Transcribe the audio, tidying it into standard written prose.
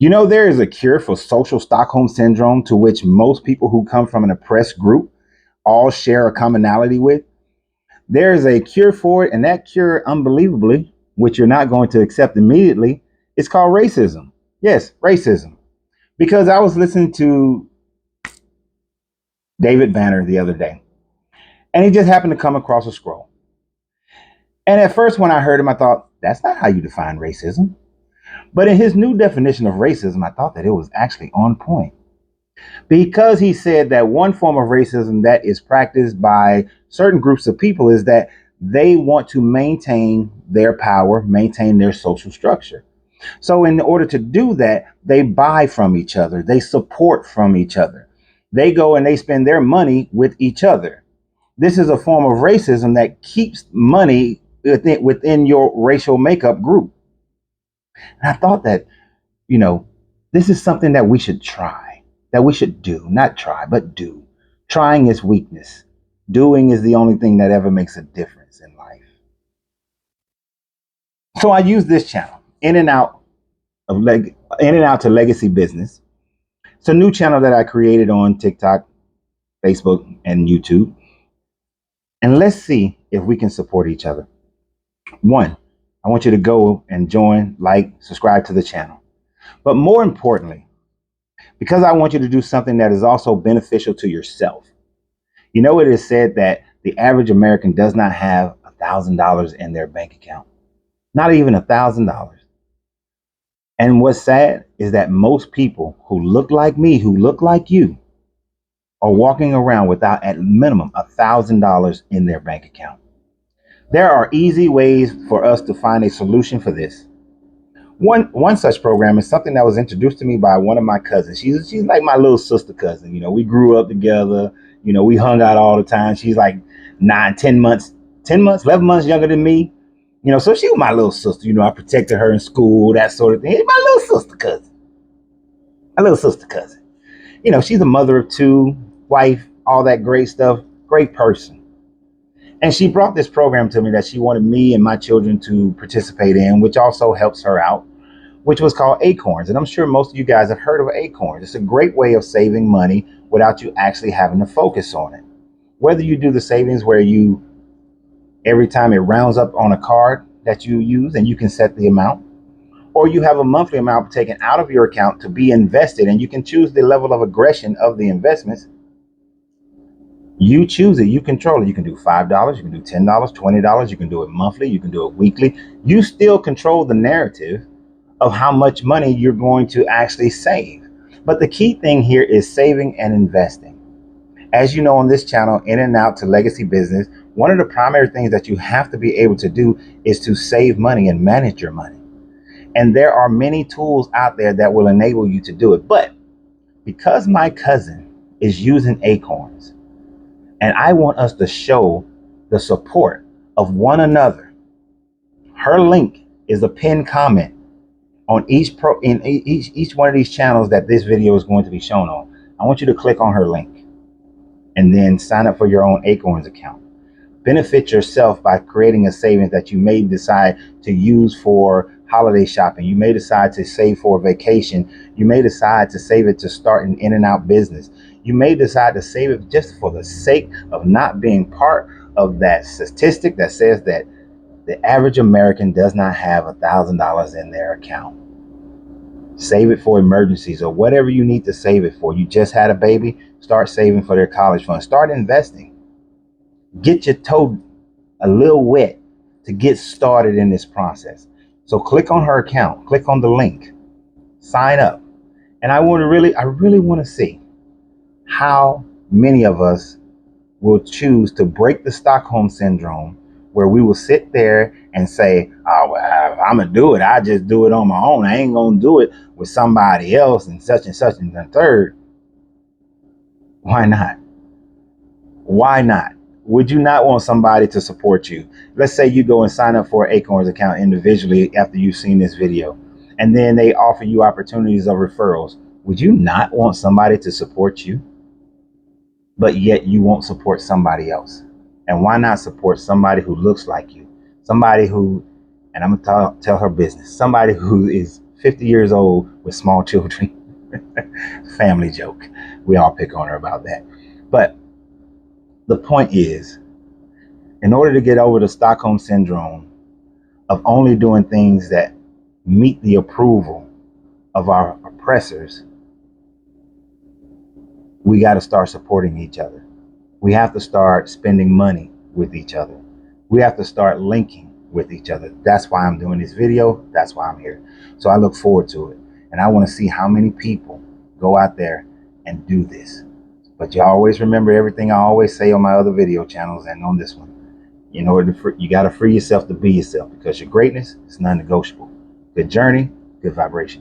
You know, there is a cure for social Stockholm syndrome to which most people who come from an oppressed group all share a commonality with. There is a cure for it, and that cure, unbelievably, which you're not going to accept immediately, is called racism. Yes, racism. Because I was listening to David Banner the other day, and he just happened to come across a scroll. And at first, when I heard him, I thought, that's not how you define racism. But in his new definition of racism, I thought that it was actually on point. Because he said that one form of racism that is practiced by certain groups of people is that they want to maintain their power, maintain their social structure. So, in order to do that, they buy from each other, they support from each other, they go and they spend their money with each other. This is a form of racism that keeps money within your racial makeup group. And I thought that, you know, this is something that we should try, that we should do, not try, but do. Trying is weakness. Doing is the only thing that ever makes a difference in life. So I use this channel, In and Out to Legacy Business. It's a new channel that I created on TikTok, Facebook, and YouTube. And let's see if we can support each other. One, I want you to go and join, like, subscribe to the channel. But more importantly, because I want you to do something that is also beneficial to yourself. You know, it is said that the average American does not have $1,000 in their bank account, not even $1,000. And what's sad is that most people who look like me, who look like you, are walking around without at minimum $1,000 in their bank account. There are easy ways for us to find a solution for this. One such program is something that was introduced to me by one of my cousins. She's like my little sister cousin. You know, we grew up together. You know, we hung out all the time. She's like 11 months younger than me. You know, so she was my little sister. You know, I protected her in school, that sort of thing. My little sister cousin. My little sister cousin. You know, she's a mother of two, wife, all that great stuff. Great person. And she brought this program to me that she wanted me and my children to participate in, which also helps her out, which was called Acorns. And I'm sure most of you guys have heard of Acorns. It's a great way of saving money without you actually having to focus on it. Whether you do the savings where you, every time it rounds up on a card that you use and you can set the amount, or you have a monthly amount taken out of your account to be invested and you can choose the level of aggression of the investments. You choose it, you control it. You can do $5, you can do $10, $20, you can do it monthly, you can do it weekly. You still control the narrative of how much money you're going to actually save. But the key thing here is saving and investing. As you know, on this channel, In and Out to Legacy Business, one of the primary things that you have to be able to do is to save money and manage your money. And there are many tools out there that will enable you to do it. But because my cousin is using Acorns, and I want us to show the support of one another, her link is a pinned comment on each one of these channels that this video is going to be shown on. I want you to click on her link and then sign up for your own Acorns account. Benefit yourself by creating a savings that you may decide to use for holiday shopping. You may decide to save for a vacation. You may decide to save it to start an in and out business. You may decide to save it just for the sake of not being part of that statistic that says that the average American does not have $1,000 in their account. Save it for emergencies or whatever you need to save it for. You just had a baby, start saving for their college fund. Start investing. Get your toe a little wet to get started in this process. So click on her account, click on the link, sign up. And I really want to see how many of us will choose to break the Stockholm syndrome, where we will sit there and say, oh, well, if I'm going to do it, I just do it on my own. I ain't going to do it with somebody else and such and the third. Why not? Why not? Would you not want somebody to support you? Let's say you go and sign up for an Acorns account individually after you've seen this video, and then they offer you opportunities of referrals. Would you not want somebody to support you? But yet you won't support somebody else. And why not support somebody who looks like you? Somebody who, and I'm going to tell her business, somebody who is 50 years old with small children. Family joke. We all pick on her about that. But the point is, in order to get over the Stockholm syndrome of only doing things that meet the approval of our oppressors, we got to start supporting each other. We have to start spending money with each other. We have to start linking with each other. That's why I'm doing this video. That's why I'm here. So I look forward to it. And I want to see how many people go out there and do this. But you always remember everything I always say on my other video channels and on this one. In order to you got to free yourself to be yourself, because your greatness is non-negotiable. Good journey, good vibration.